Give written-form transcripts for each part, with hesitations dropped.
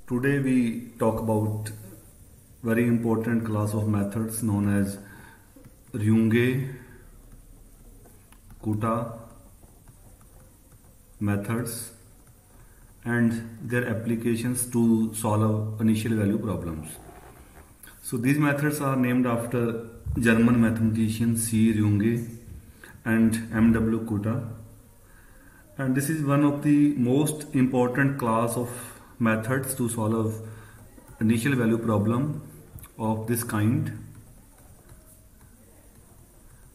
Today we talk about very important class of methods known as Runge, Kuta methods and their applications to solve initial value problems. So these methods are named after German mathematician C. Runge and M.W. Kuta, and this is one of the most important class of methods to solve initial value problem of this kind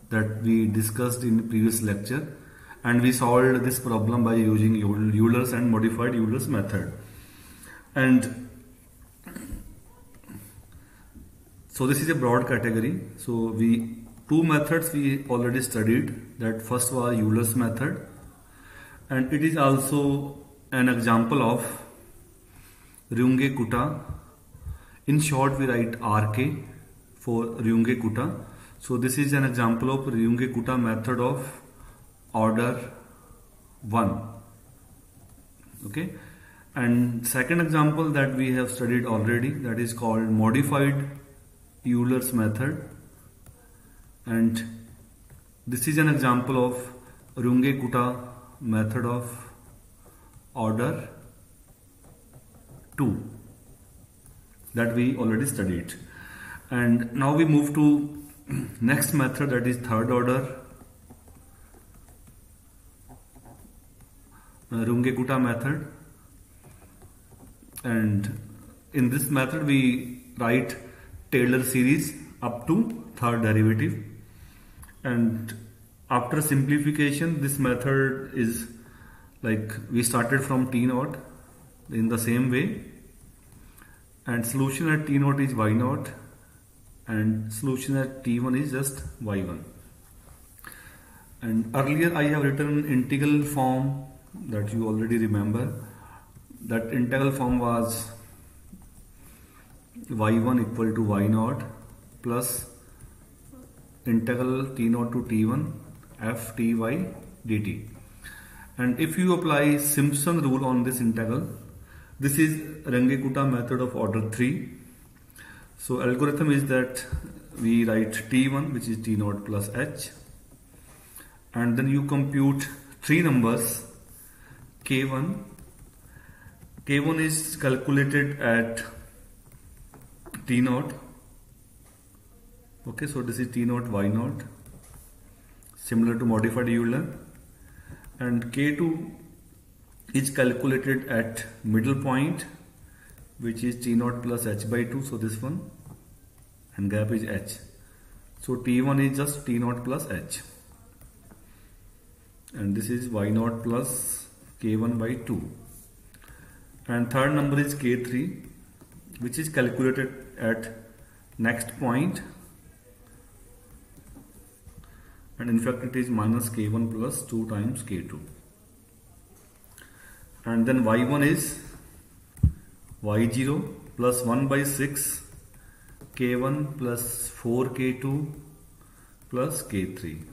that we discussed in the previous lecture, and we solved this problem by using Euler's and modified Euler's method. And so this is a broad category. So two methods we already studied. That first was Euler's method, and it is also an example of Runge Kuta. In short, we write RK for Runge Kuta. So this is an example of Runge Kuta method of order 1. Okay, and second example that we have studied already, that is called modified Euler's method, and this is an example of Runge Kuta method of order 2 that we already studied. And now we move to next method, that is third order Runge Kuta method. And in this method we write Taylor series up to third derivative, and after simplification this method is like we started from T0 in the same way, and solution at T0 is Y0 and solution at T1 is just Y1. And earlier I have written integral form that you already remember. That integral form was Y1 equal to Y0 plus integral T0 to T1 f ty dt. And if you apply Simpson rule on this integral, this is Runge Kuta method of order 3. So algorithm is that we write T1, which is T0 plus h, and then you compute three numbers K1. K1 is calculated at T0. Okay, so this is T0 Y0, similar to modified Euler, and K2 is calculated at middle point, which is T0 plus h by 2, so this one, and gap is h. So T1 is just T0 plus h, and this is Y0 plus K1 by 2. And third number is K3, which is calculated at next point, and in fact it is minus K1 plus 2 times K2. And then Y1 is Y0 plus 1 by 6 K1 plus 4 K2 plus K3.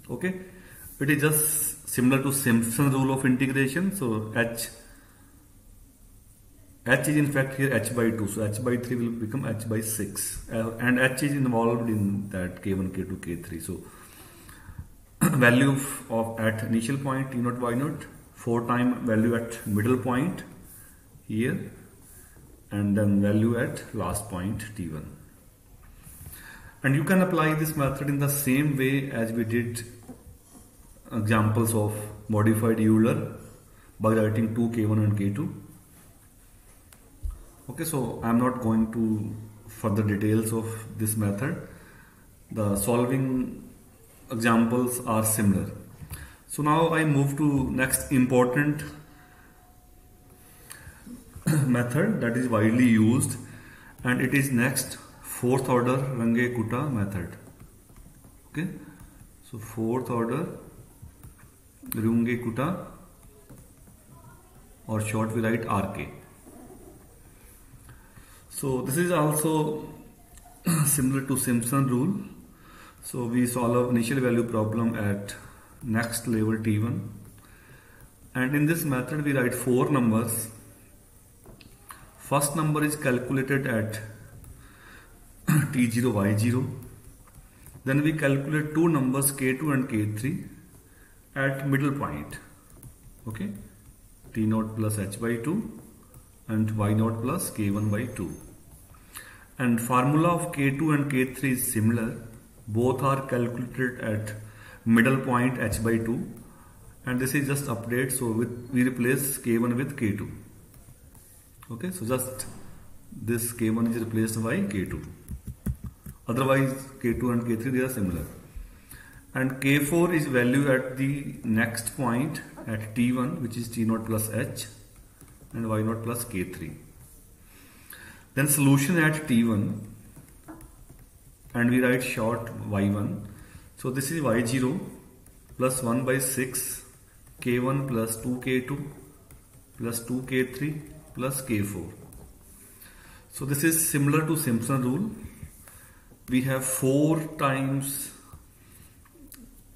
Okay, it is just similar to Simpson rule of integration. So h is in fact here h by 2, so h by 3 will become h by 6, and h is involved in that K1, K2, K3. So value of at initial point T0 Y0, 4 time value at middle point here, and then value at last point T1. And you can apply this method in the same way as we did examples of modified Euler by writing 2 K1 and K2. Okay, so I am not going to further details of this method. The solving examples are similar. So now I move to next important method that is widely used, and it is next fourth order Runge Kuta method. Okay, so fourth order Runge Kuta, or short we write RK. So this is also similar to Simpson rule. So we solve initial value problem at next level T1, and in this method we write 4 numbers First number is calculated at t0 y0. Then we calculate two numbers k2 and k3 at middle point. Okay, t0 plus h by 2 and y0 plus k1 by 2. And formula of k2 and k3 is similar. Both are calculated at middle point h by 2, and this is just update. So we replace k1 with k2. Okay, so just this k1 is replaced by k2. Otherwise k2 and k3 they are similar. And k4 is value at the next point at t1, which is t0 plus h and y0 plus k3. Then solution at t1, and we write short y1. So this is y0 plus 1 by 6 k1 plus 2k2 plus 2k3 plus k4. So this is similar to Simpson rule. We have 4 times,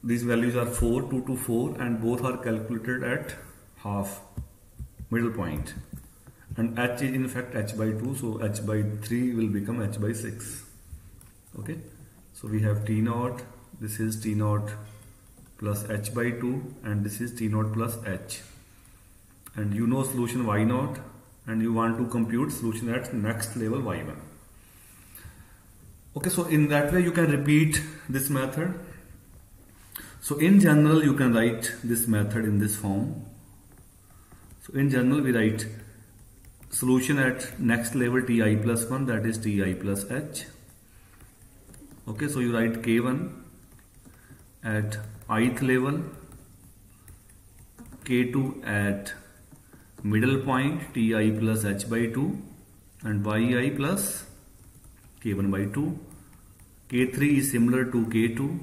these values are 4, 2 to 4, and both are calculated at half, middle point. And h is in fact h by 2, so h by 3 will become h by 6. Okay, so we have t0, this is t0 plus h by 2, and this is t0 plus h. And you know solution y0, and you want to compute solution at next level y1. Okay, so in that way you can repeat this method. So in general you can write this method in this form. So in general we write solution at next level ti plus 1, that is ti plus h. Okay, so you write k1 at ith level, k2 at middle point ti plus h by 2 and yi plus k1 by 2. K3 is similar to k2,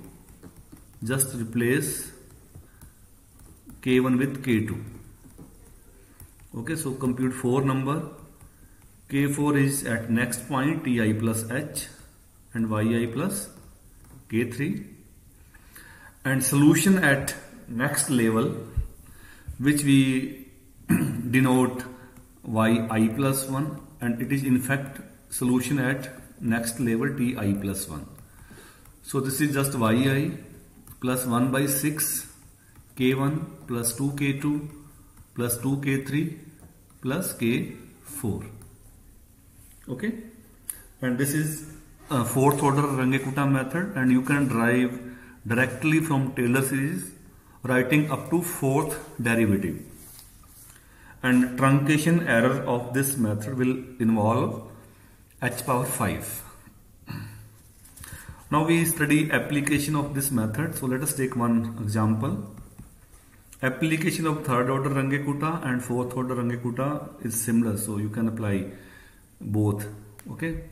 just replace k1 with k2. Okay, so compute 4 number. K4 is at next point ti plus h and yi plus k3. And solution at next level, which we denote yi plus 1, and it is in fact solution at next level ti plus 1. So this is just yi plus 1 by 6 k1 plus 2k2 plus 2k3 plus k4. Okay, and this is a fourth order Runge-Kutta method, and you can derive directly from Taylor series, writing up to 4th derivative. And truncation error of this method will involve h power 5. Now we study application of this method. So let us take one example. Application of third order Runge-Kutta and fourth order Runge-Kutta is similar, so you can apply both. Okay,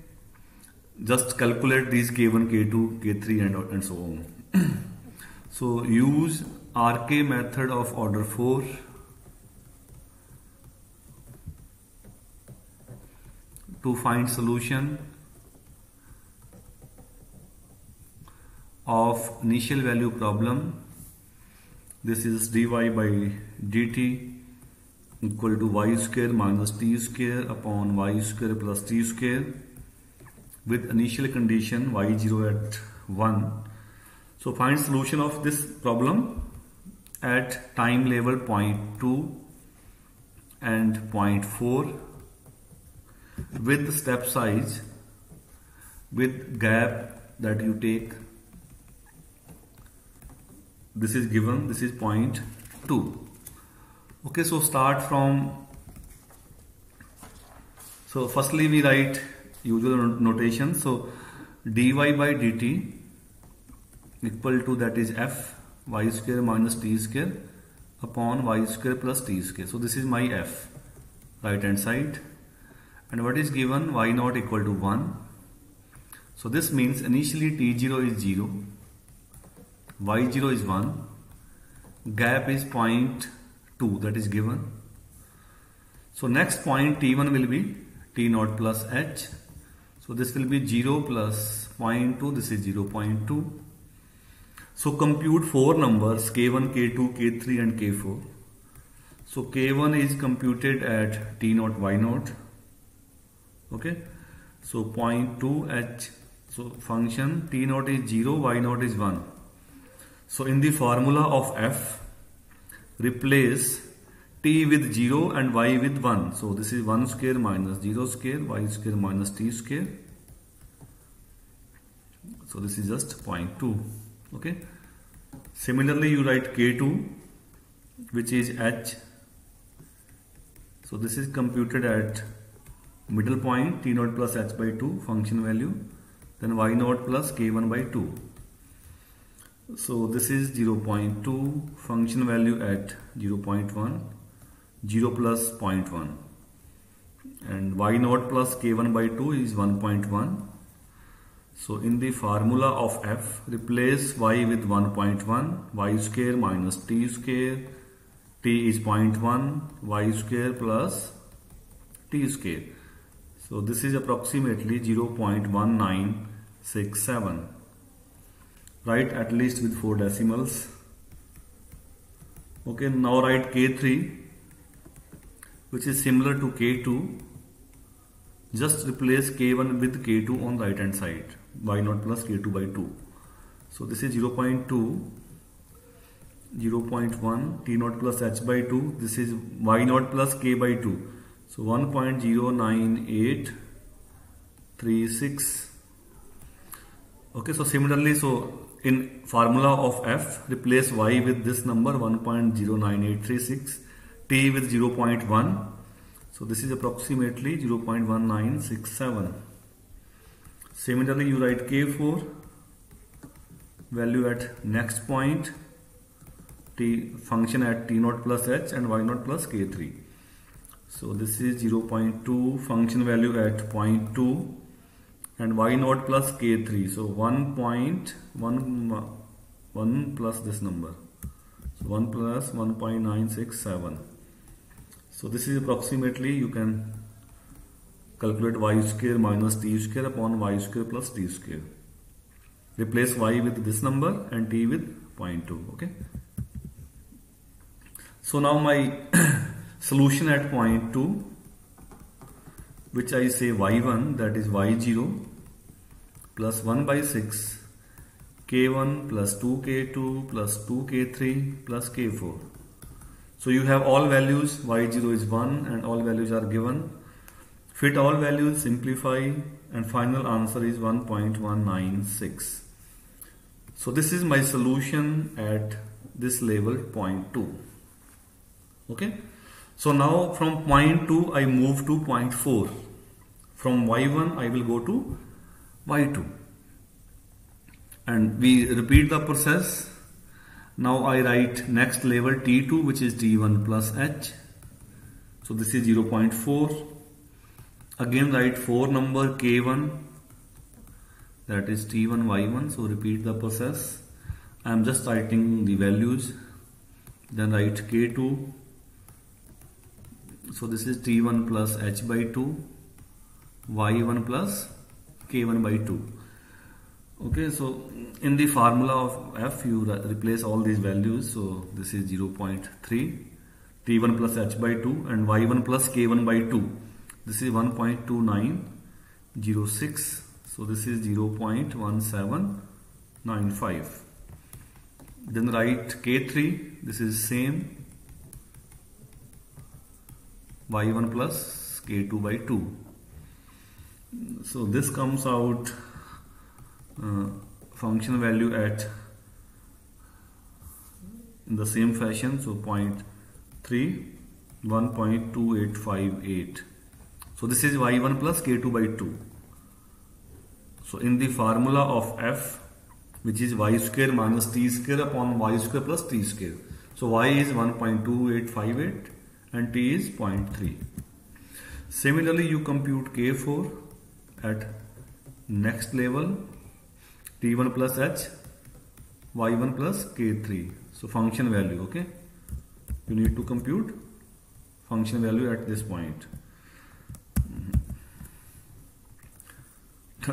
just calculate these k1, k2, k3 and so on. So use RK method of order 4 to find solution of initial value problem. This is dy by dt equal to y square minus t square upon y square plus t square with initial condition y0 at 1. So find solution of this problem at time level 0.2 and 0.4 with step size with gap that you take. This is given, this is 0.2. Okay, so start from, so firstly we write usual notation. So dy by dt equal to, that is f y square minus t square upon y square plus t square. So this is my f, right hand side, and what is given, y0 equal to 1. So this means initially t0 is 0, y0 is 1, gap is 0.2, that is given. So next point t1 will be t0 plus h. So this will be 0 plus 0.2, this is 0.2. So compute 4 numbers k1, k2, k3 and k4. So k1 is computed at t0, y0. Okay, so 0.2 h, so function t naught is 0, y naught is 1. So in the formula of f, replace t with 0 and y with 1. So this is 1 square minus 0 square, y square minus t square. So this is just 0.2. Okay. Similarly, you write k2, which is h. So this is computed at middle point t naught plus h by 2 function value, then y naught plus k1 by 2. So this is 0.2 function value at 0.1, 0 plus 0.1, and y naught plus k1 by 2 is 1.1. So in the formula of f, replace y with 1.1, y square minus t square, t is 0.1, y square plus t square. So this is approximately 0.1967. Write at least with 4 decimals. Okay, now write k3, which is similar to k2. Just replace k1 with k2 on right hand side, y naught plus k2 by 2. So this is 0.2, 0.1, t naught plus h by 2. This is y naught plus k by 2. So 1.09836. Okay, so similarly, so in formula of f, replace y with this number 1.09836, t with 0.1. So this is approximately 0.1967. Similarly, you write k4, value at next point, t function at t naught plus h and y naught plus k3. So this is 0.2 function value at 0.2 and y naught plus k3. So 1.1 plus this number. So 1 plus 1.967. So this is approximately, you can calculate y square minus t square upon y square plus t square. Replace y with this number and t with 0.2. Okay. So now my solution at 0.2, which I say y1, that is y0 plus 1 by 6 k1 plus 2k2 plus 2k3 plus k4. So you have all values, y0 is 1 and all values are given. Fit all values, simplify, and final answer is 1.196. So this is my solution at this level 0.2. Okay. So now from 0.2 I move to 0.4. From y1 I will go to y2. And we repeat the process. Now I write next level t2, which is t1 plus h. So this is 0.4. Again write 4 number k1, that is t1 y1. So repeat the process. I am just writing the values. Then write k2. So this is t1 plus h by 2, y1 plus k1 by 2. Okay, so in the formula of f, you replace all these values. So this is 0.3, t1 plus h by 2 and y1 plus k1 by 2. This is 1.2906. So this is 0.1795. Then write k3. This is same, y1 plus k2 by 2. So this comes out function value at in the same fashion. So 0.3, 1.2858. So this is y1 plus k2 by 2. So in the formula of f, which is y square minus t square upon y square plus t square. So y is 1.2858 and t is 0.3. Similarly, you compute k4 at next level, t1 plus h, y1 plus k3. So function value, okay. You need to compute function value at this point.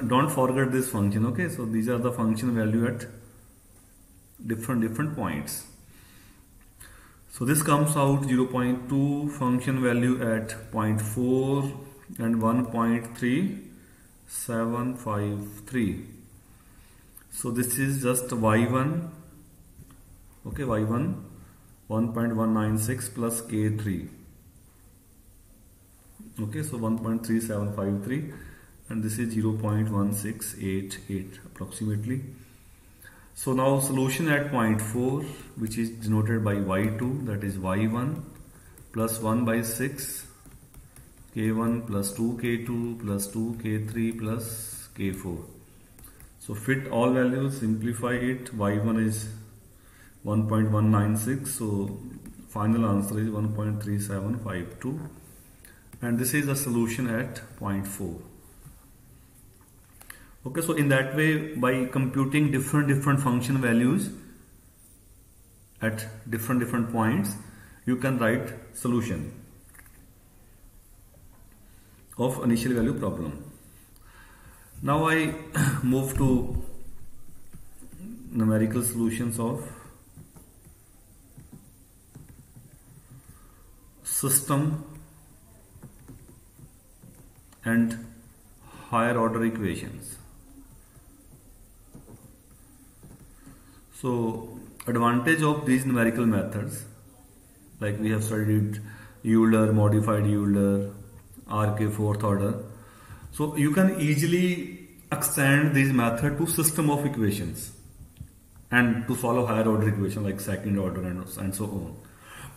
Don't forget this function, okay. So these are the function value at different points. So this comes out 0.2 function value at 0.4, and 1.3753. So this is just y1, okay, y1 1.196 plus k3, okay, so 1.3753, and this is 0.1688 approximately. So now solution at point 4, which is denoted by y2, that is y1 plus 1 by 6 k1 plus 2k2 plus 2k3 plus k4. So fit all values, simplify it. Y1 is 1.196, so final answer is 1.3752, and this is the solution at point 4. Okay, so in that way, by computing different function values at different points, you can write solution of initial value problem. Now I move to numerical solutions of system and higher order equations. So advantage of these numerical methods, like we have studied Euler, modified Euler, RK fourth order. So you can easily extend this method to system of equations and to solve higher order equation like second order and so on.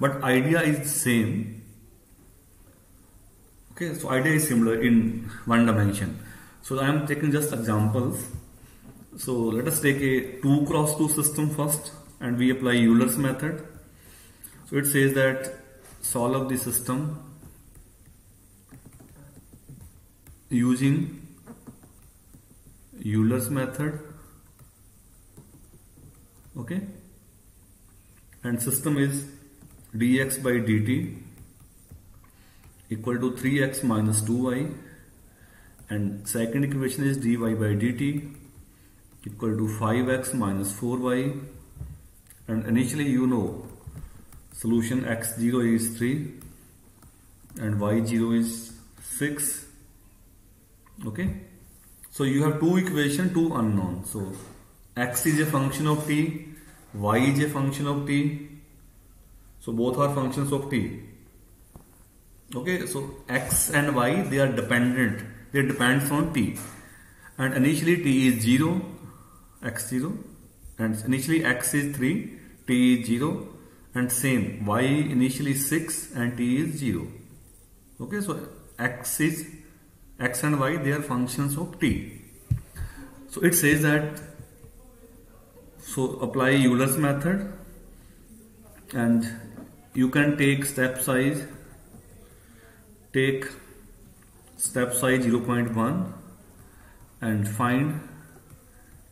But idea is same. Okay, so idea is similar in one dimension. So I am taking just examples. So let us take a 2 cross 2 system first, and we apply Euler's method. So it says that solve the system using Euler's method, okay, and system is dx by dt equal to 3x minus 2y, and second equation is dy by dt equal to 5x minus 4y, and initially you know solution x0 is 3 and y0 is 6. Okay, so you have two equation, two unknown. So x is a function of t, y is a function of t, so both are functions of t. Okay, so x and y, they are dependent, they depends on t, and initially t is 0, x0, and initially x is 3, t is 0, and same y initially 6 and t is 0. Okay, so x and y, they are functions of t. So it says that, so apply Euler's method, and you can take step size 0.1 and find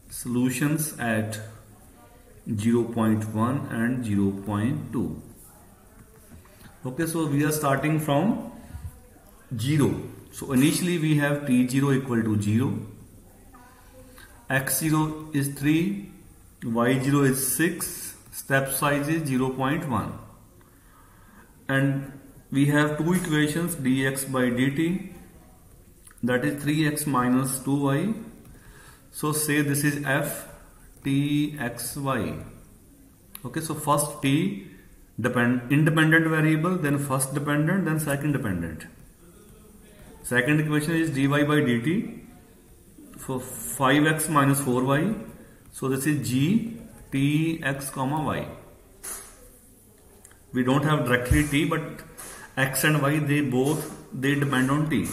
solutions at 0.1 and 0.2. Okay, so we are starting from 0. So initially we have t0 equal to 0, x0 is 3, y0 is 6, step size is 0.1, and we have two equations, dx by dt, that is 3x minus 2y. So say this is f t x y. Okay, so first t independent variable, then first dependent, then second dependent. Second equation is dy by dt for 5x minus 4y. So this is g t x comma y. We don't have directly t, but x and y, they depend on t.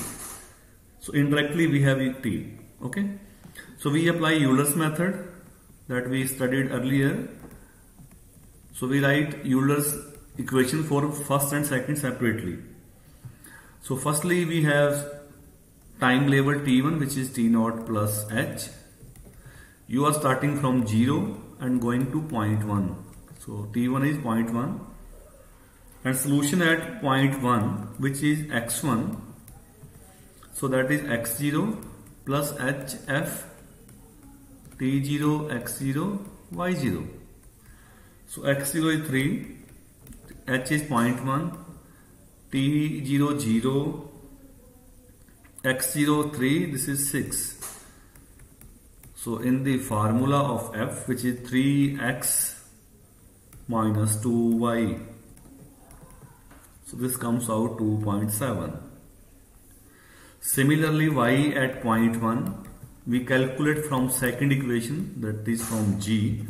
So indirectly we have t. Okay, so we apply Euler's method that we studied earlier. So we write Euler's equation for first and second separately. So firstly we have time label t1, which is t0 plus h. You are starting from 0 and going to 0.1. So t1 is 0.1, and solution at 0.1, which is x1. So that is x0 plus hf t0 x0 y0. So x0 is 3, h is 0.1, t0 0, x0 3, this is 6. So in the formula of f, which is 3x minus 2y, so this comes out 2.7. Similarly, y at point 1, we calculate from second equation, that is from g.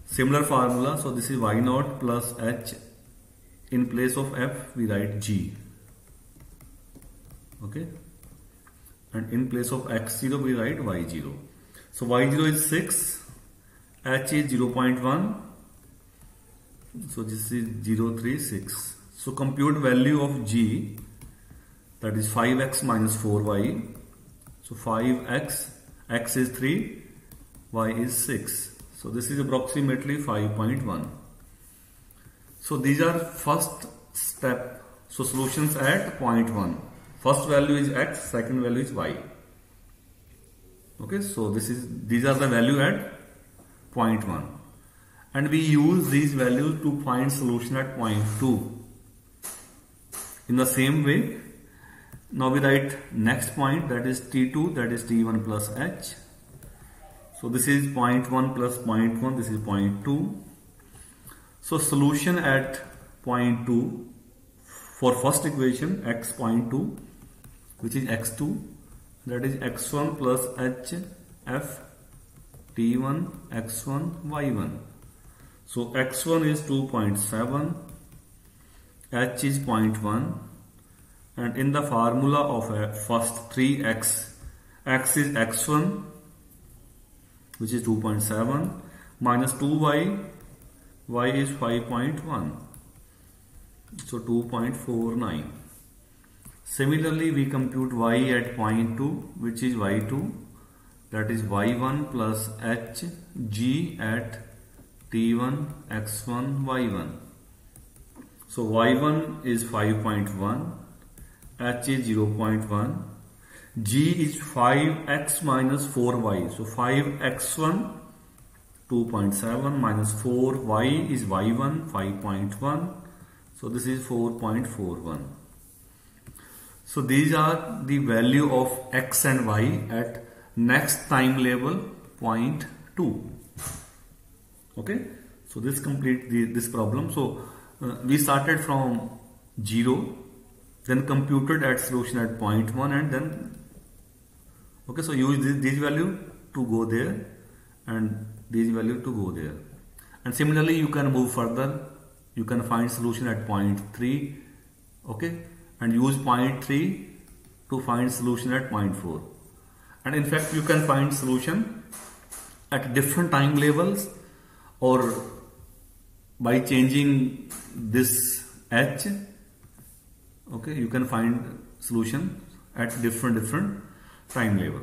Similar formula, so this is y naught plus h. In place of f, we write g. Okay, and in place of x0 we write y0. So y0 is 6, h is 0.1, so this is 0, 3, 6. So compute value of g, that is 5x minus 4y. So 5x, x is 3, y is 6. So this is approximately 5.1. So these are first step. So solutions at point 1. First value is x, second value is y. Okay, so these are the value at point 1. And we use these values to find solution at point 2. In the same way, now we write next point, that is t2, that is t1 plus h. So this is point 1 plus point 1, this is point 2. So solution at point 2 for first equation, x point 2, which is x2, that is x1 plus h f t1 x1 y1. So x1 is 2.7, h is 0.1, and in the formula of first 3x, x is x1, which is 2.7, minus 2y, y is 5.1, so 2.49. Similarly, we compute y at point 2, which is y2, that is y1 plus h g at t1 x1 y1. So y1 is 5.1, h is 0.1, g is 5x minus 4y. So 5x1 2.7 minus 4y is y1 5.1. So this is 4.41. So these are the value of x and y at next time level point 2. Okay, so this complete this problem. So we started from 0, then computed at solution at point 1, and then okay, so use this value to go there and this value to go there. And similarly, you can move further. You can find solution at point 3, okay, and use point 3 to find solution at point 4. And in fact, you can find solution at different time levels, or by changing this h, okay, you can find solution at different time level.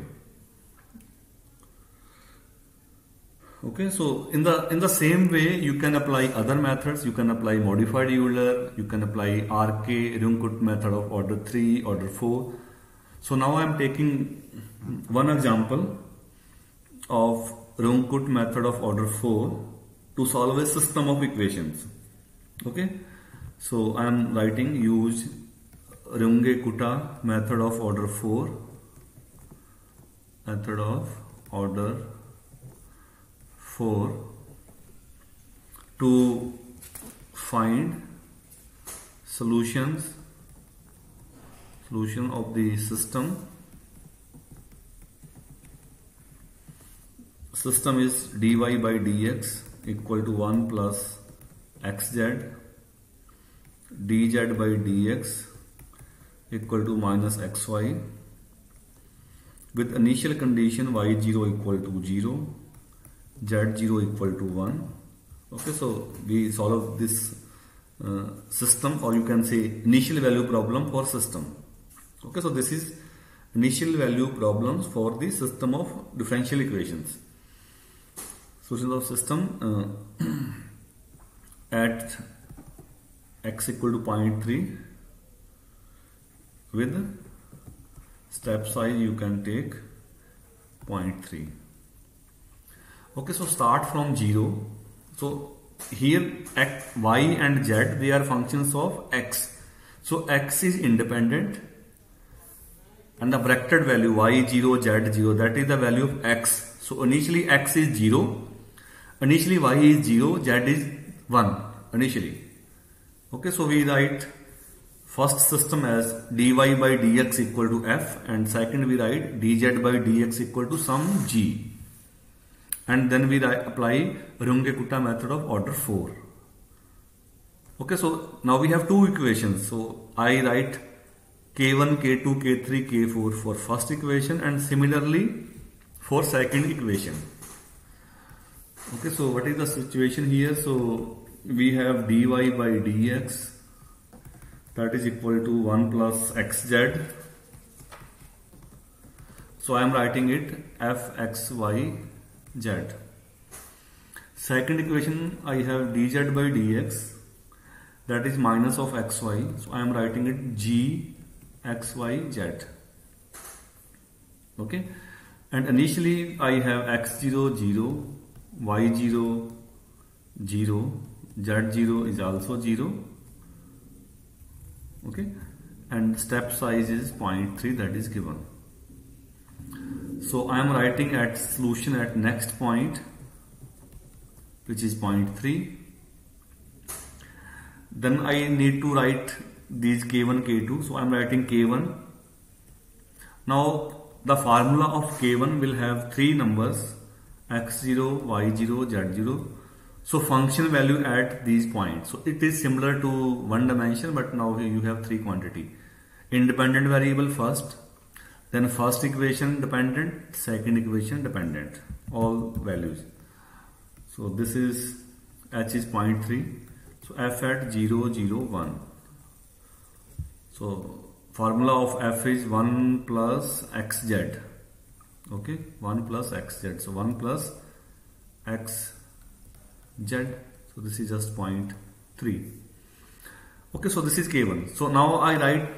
Okay, so in the same way, you can apply other methods. You can apply modified Euler, you can apply RK Runge-Kutta method of order 3, order 4. So now I am taking one example of Runge-Kutta method of order 4 to solve a system of equations. Okay, so I am writing use Runge-Kutta method of order 4, method of order 4 to find solution of the system. System is dy by dx equal to 1 plus xz, dz by dx equal to minus xy, with initial condition y0 equal to 0, z0 equal to 1. Okay, so we solve this system, or you can say initial value problem for system. Okay, so this is initial value problems for the system of differential equations. Solution of system at x equal to 0.3 with step size you can take 0.3. Okay, so start from 0. So here x, y and z, they are functions of x. So x is independent and the bracketed value y0, z0, that is the value of x. So initially x is 0, initially y is 0, z is 1 initially. Okay, so we write first system as dy by dx equal to f, and second we write dz by dx equal to some g, and then we apply Runge-Kutta method of order 4. Okay, so now we have two equations. So I write k1, k2, k3, k4 for first equation, and similarly for second equation. Okay, so what is the situation here? So we have dy by dx, that is equal to 1 plus xz. So I am writing it fxyz. Second equation, I have dz by dx, that is minus of xy. So I am writing it gxyz. Okay, and initially I have x0 0, y0 0, z0 is also 0. Okay, and step size is 0.3, that is given. So I am writing at solution at next point, which is 0.3. Then I need to write these k1, k2. So I am writing k1. Now the formula of k1 will have three numbers, x0, y0, z0. So function value at these points. So it is similar to one dimension, but now you have three quantity. Independent variable first, then first equation dependent, second equation dependent, all values. So this is h is 0.3. So f at 0, 0, 1. So formula of f is 1 plus xz. Okay, 1 plus xz. So 1 plus xz. So this is just 0.3. Okay, so this is k1. So now I write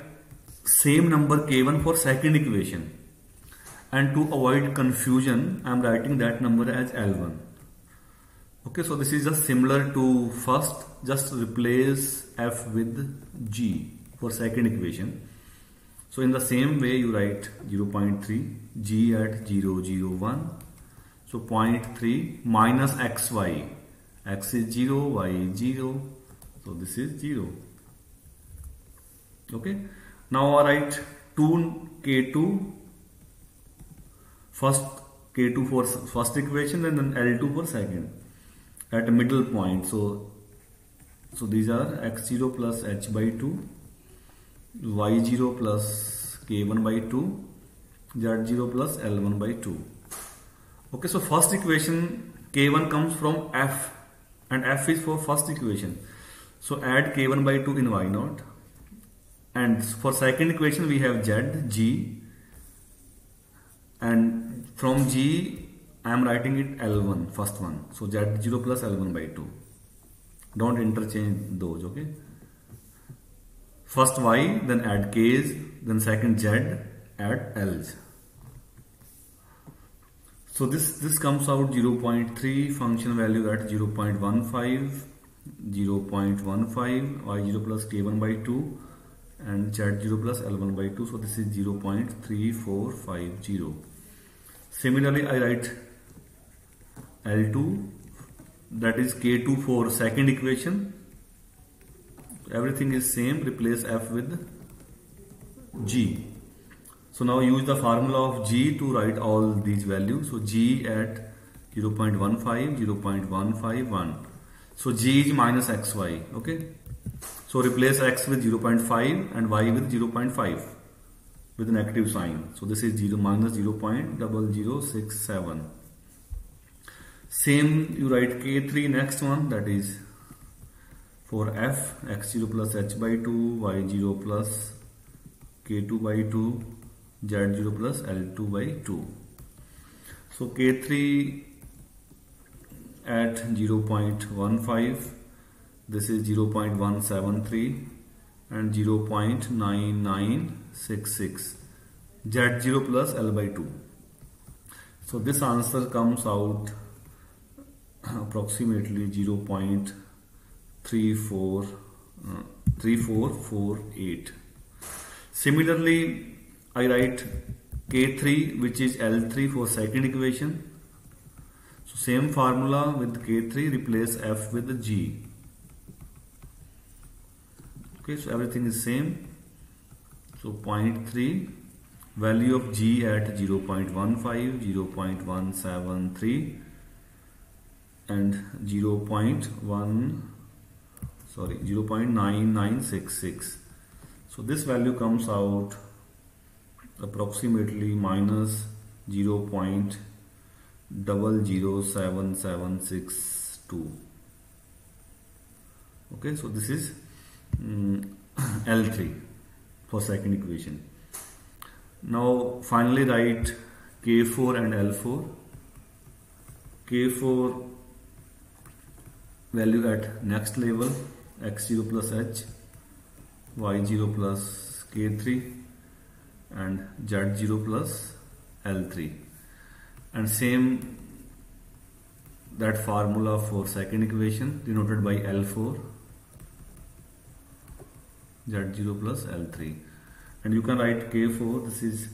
same number k1 for second equation, and to avoid confusion I am writing that number as L1. Okay, so this is just similar to first, just replace f with g for second equation. So in the same way you write 0.3, g at 0, 0, 1. So 0.3 minus xy, x is 0, y is 0, so this is 0. Okay, now I write 2k2, first k2 for first equation and then L2 for second at a middle point. So these are x0 plus h by 2, y0 plus k1 by 2, z0 plus L1 by 2. Okay, so first equation k1 comes from f, and f is for first equation. So add k1 by 2 in y0, and for second equation we have z, g, and from g I am writing it L1, first one. So z0 plus L1 by 2. Don't interchange those, okay? First y, then add k's, then second z, add l's. So this comes out 0.3, function value at 0.15, 0.15, y0 plus k1 by 2, and z0 plus L1 by 2. So this is 0.3450. Similarly, I write L2, that is k2 for second equation. Everything is same, replace f with g. So now use the formula of g to write all these values. So g at 0.15, 0.151. So g is minus xy, okay? So replace x with 0.5 and y with 0.5 with a negative sign. So this is 0 minus 0.0067. Same you write k3 next one, that is for f, x0 plus h by 2, y0 plus k2 by 2, z0 plus L2 by 2. So k3 at 0.15, this is 0.173 and 0.9966, z0 plus L by 2. So this answer comes out approximately 0.3448. Similarly, I write K3 which is L3 for second equation. So same formula with K3, replace F with G. Okay, so everything is same. So 0.3, value of G at 0.15, 0.173 and 0.9966. So this value comes out approximately minus 0.007762. Okay, so this is L3 for second equation. Now finally write K4 and L4. K4 value at next level, x0 plus h, y0 plus K3 and z0 plus L3, and same that formula for second equation denoted by L4, z0 plus L3, and you can write K4, this is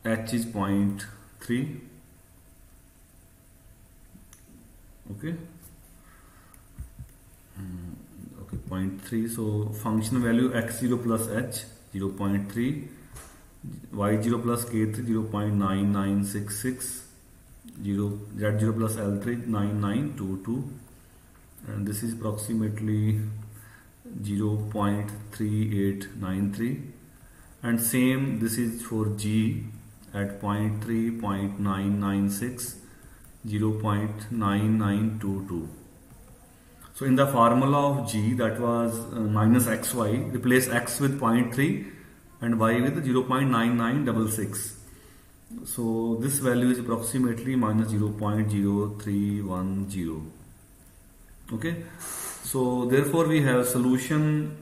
h is 0.3. Okay, 0.3. So function value x0 plus h 0.3, y0 plus K3 0.9966, z0 plus L3 9922, and this is approximately 0.3893, and same this is for G at 0.3, 0.996, 0.9922. So in the formula of G, that was minus xy, replace x with 0.3 and y with 0.9966. So this value is approximately minus 0.0310. Okay, so therefore we have solution,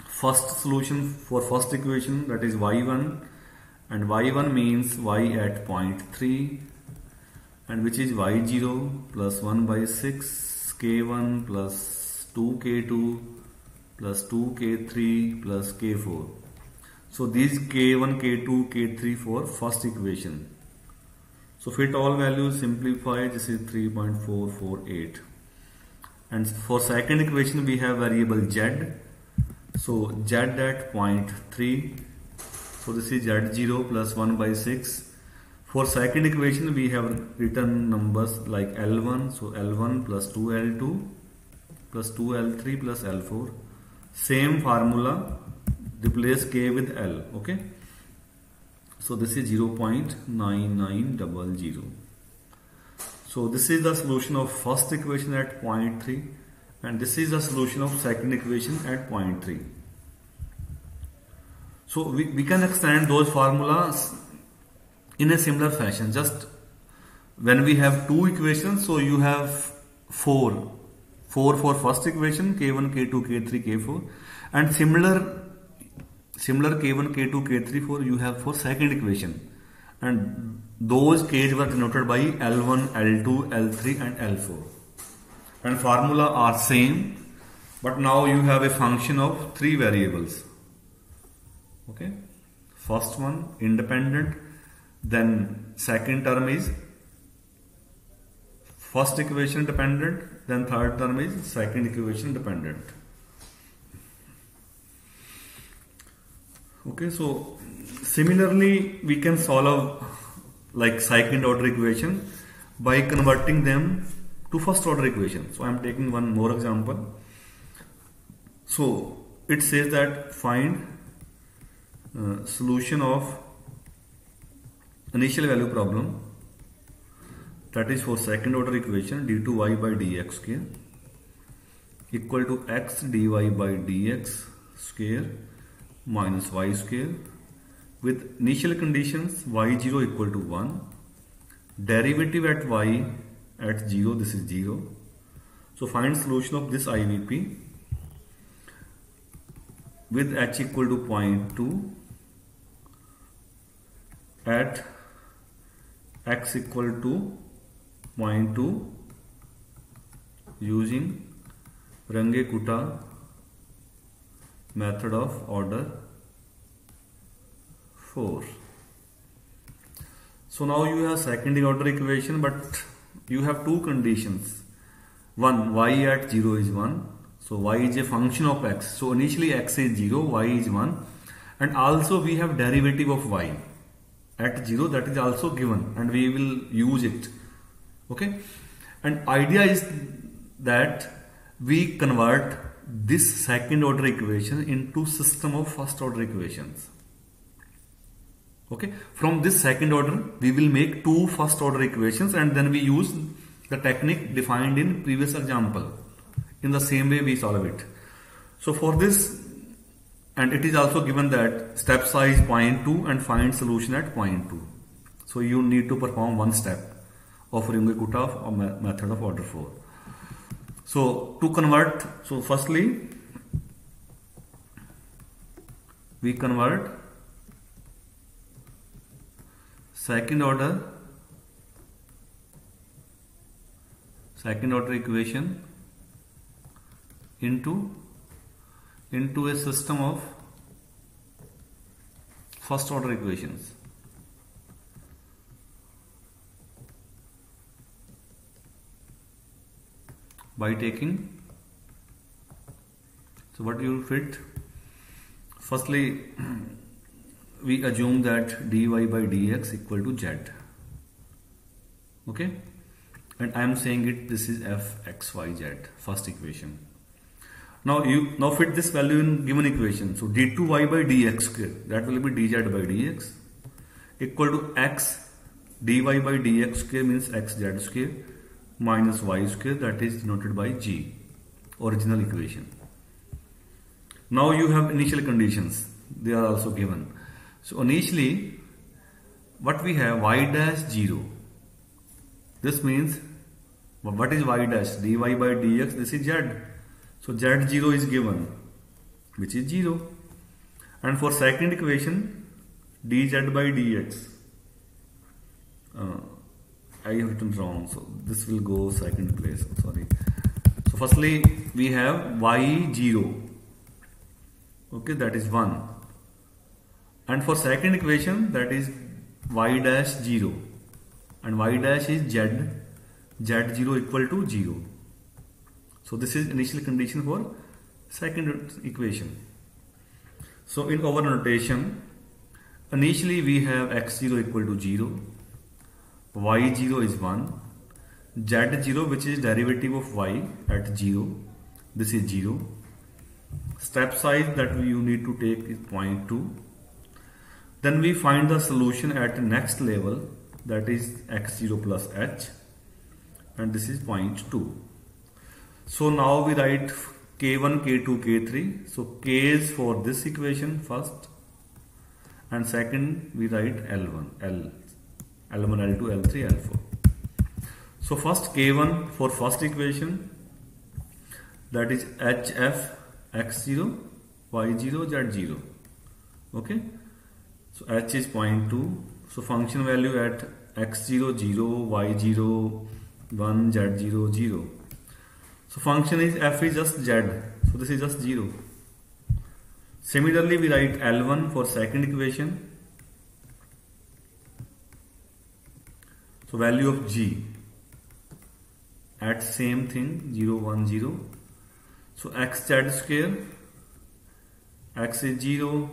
first solution for first equation, that is y1, and y1 means y at 0.3, and which is y0 plus 1 by 6 k1 plus 2k2 plus 2k3 plus k4. So these k1, k2, k3 for first equation. So fit all values, simplify, this is 3.448. And for second equation we have variable z. So z at 0.3. So this is z0 plus 1 by 6. For second equation we have written numbers like L1, so L1 plus 2L2 plus 2L3 plus L4. Same formula, replace K with L. Okay, so this is 0.9900. So this is the solution of first equation at 0.3, and this is the solution of second equation at 0.3. So we can extend those formulas in a similar fashion. Just when we have two equations, so you have 4 for first equation, k1, k2, k3, k4, and similar k1, k2, k3, 4 you have for second equation, and those k's were denoted by L1, L2, L3 and L4, and formula are same, but now you have a function of 3 variables. Okay, first one independent, then second term is first equation dependent, then third term is second equation dependent. Okay, so similarly we can solve like second order equation by converting them to first order equation. So I am taking one more example. So it says that find solution of initial value problem, that is for second order equation, d2y by dx square equal to x dy by dx square minus y square, with initial conditions y0 equal to 1, derivative at y at 0, this is 0. So find solution of this IVP with h equal to 0.2 at x equal to 0.2 using Runge-Kutta method of order 4. So now you have second order equation, but you have two conditions. One, y at 0 is 1. So y is a function of x. So initially x is 0, y is 1. And also we have derivative of y at 0, that is also given, and we will use it. Okay. And idea is that we convert this second order equation into system of first order equations. Okay. From this second order, we will make two first order equations, and then we use the technique defined in previous example. In the same way we solve it. So for this, and it is also given that step size 0.2 and find solution at 0.2. So you need to perform one step of Runge-Kutta or method of order 4. So to convert, so firstly we convert second order equation into a system of first order equations. By taking, so what you will fit, firstly we assume that dy by dx equal to z. Okay, and I am saying it, this is f x y z, first equation. Now you fit this value in given equation. So d2y by dx square, that will be dz by dx, equal to x dy by dx square means xz square minus y square, that is denoted by g, original equation. Now you have initial conditions, they are also given. So initially what we have, y dash 0. This means, what is y dash? Dy by dx, this is z. So z0 is given, which is 0. And for second equation, dz by dx, I have written wrong, so this will go second place, sorry. So firstly we have y0, okay, that is 1. And for second equation, that is y dash 0, and y dash is z0 equal to 0. So this is initial condition for second equation. So in our notation, initially we have x0 equal to 0, y0 is 1, z0 which is derivative of y at 0, this is 0. Step size that you need to take is 0.2. Then we find the solution at the next level, that is x0 plus h, and this is 0.2. So now we write k1, k2, k3. So k is for this equation first, and second we write L1, L1, L2, L3, L4. So first k1 for first equation, that is hf x0, y0, z0. Okay. So h is 0.2. So function value at x0, 0, y0, 1, z0, 0. So function is f is just z. So this is just 0. Similarly, we write L1 for second equation. So value of g at same thing, 0, 1, 0. So xz square, x is 0,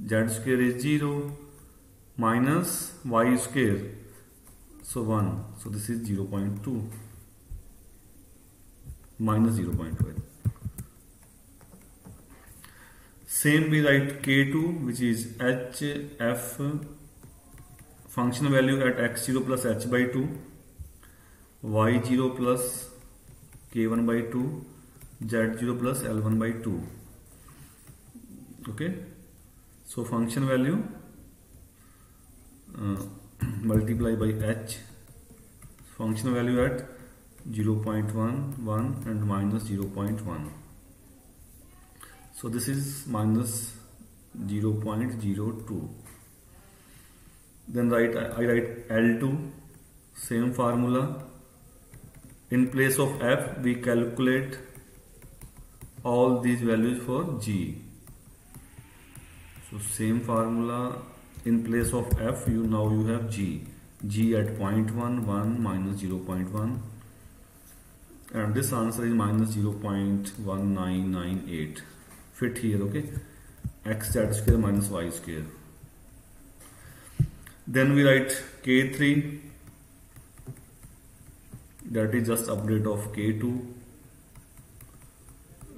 z square is 0, minus y square, so 1. So this is 0.2 minus 0.5. Same we write k2, which is hf, function value at x0 plus h by 2, y0 plus k1 by 2, z0 plus l1 by 2. Okay, so function value multiply by h, function value at 0.1, 1 and minus 0.1. So this is minus 0.02. Then I write L2, same formula. In place of f, we calculate all these values for g. So same formula, in place of f you have g at 0.1, 1 minus 0.1, and this answer is minus 0.1998. Fit here, okay? X z square minus y square. Then we write K3, that is just update of K2.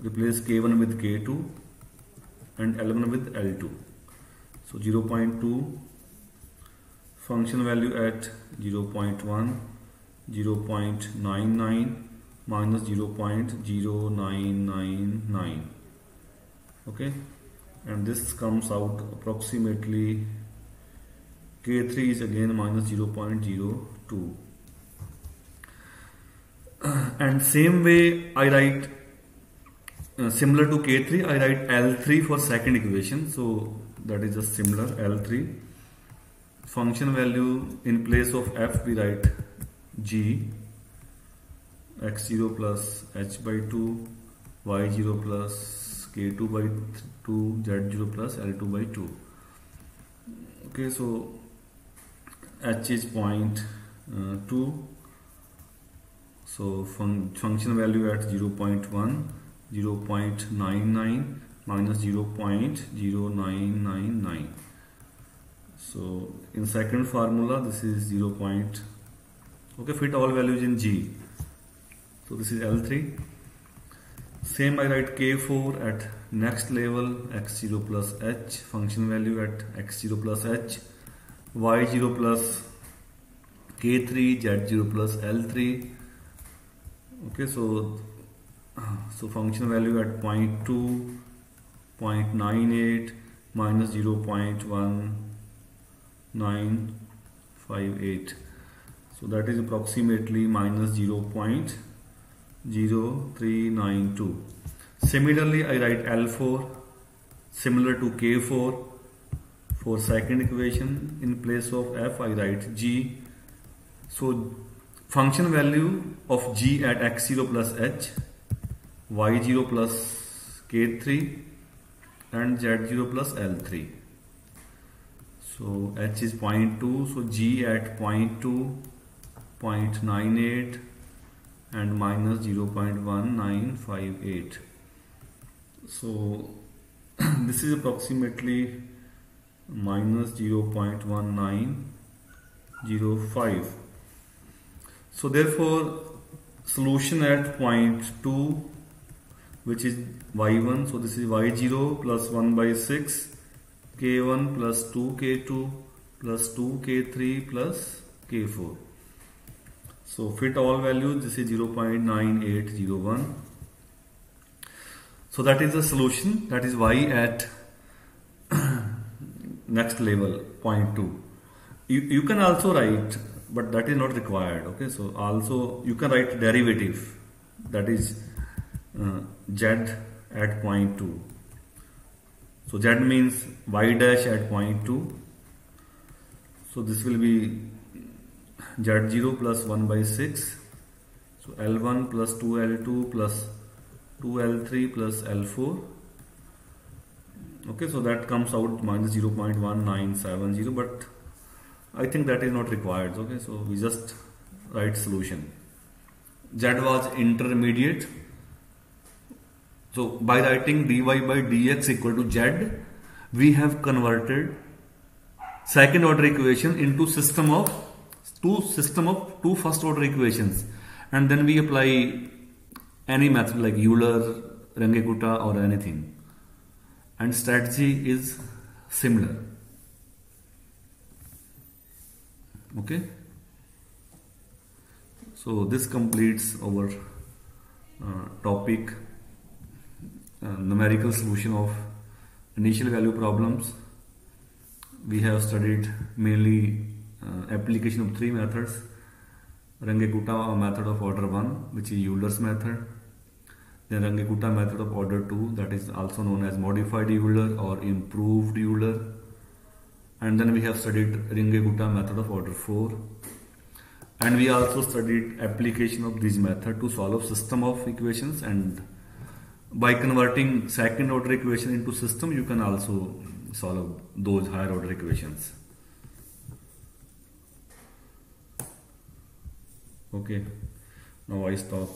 Replace K1 with K2 and L1 with L2. So 0.2, function value at 0.1, 0.99 minus 0.0999. Okay, and this comes out approximately K3 is again minus 0.02. And same way I write similar to K3, I write L3 for second equation. So that is just similar, L3. Function value in place of f we write g, x0 plus h by 2, y0 plus k2 by 2, z0 plus l2 by 2. Okay, so h is 0.2. So function value at 0.1, 0.99 minus 0.0999. So in second formula this is 0. Okay, fit all values in G. So this is L3. Same I write K4 at next level, x0 plus h, function value at x0 plus h, y0 plus K3, z0 plus L3. Okay, so function value at 0.2, 0.98 minus 0.1958. So that is approximately minus 0.0392. Similarly, I write L4 similar to K4 for second equation. In place of f, I write g. So function value of g at x0 plus h, y0 plus k3 and z0 plus l3. So h is 0.2, so g at 0.2, 0.98 and minus 0.1958. So this is approximately minus 0.1905. So therefore solution at 0.2, which is y1, so this is y0 plus 1 by 6, k1 plus 2k2 plus 2k3 plus k4. So fit all values, this is 0.9801. So that is the solution, that is y at next level 0.2. You can also write, but that is not required. Okay, so also you can write derivative, that is z at 0.2. So z means y dash at 0.2. So this will be z0 plus 1 by 6. So L1 plus 2L2 plus 2L3 plus L4. Okay, so that comes out minus 0.1970, but I think that is not required. Okay, so we just write solution. Z was intermediate. So by writing dy by dx equal to z, we have converted second order equation into system of two first order equations, and then we apply any method like Euler, Runge-Kutta or anything, and strategy is similar. Okay, so this completes our topic, numerical solution of initial value problems. We have studied mainly application of three methods: Runge-Kutta method of order 1, which is Euler's method; then Runge-Kutta method of order 2, that is also known as modified Euler or improved Euler; and then we have studied Runge-Kutta method of order 4, and we also studied application of this method to solve system of equations, and by converting second order equation into system you can also solve those higher order equations. Okay, now I stop.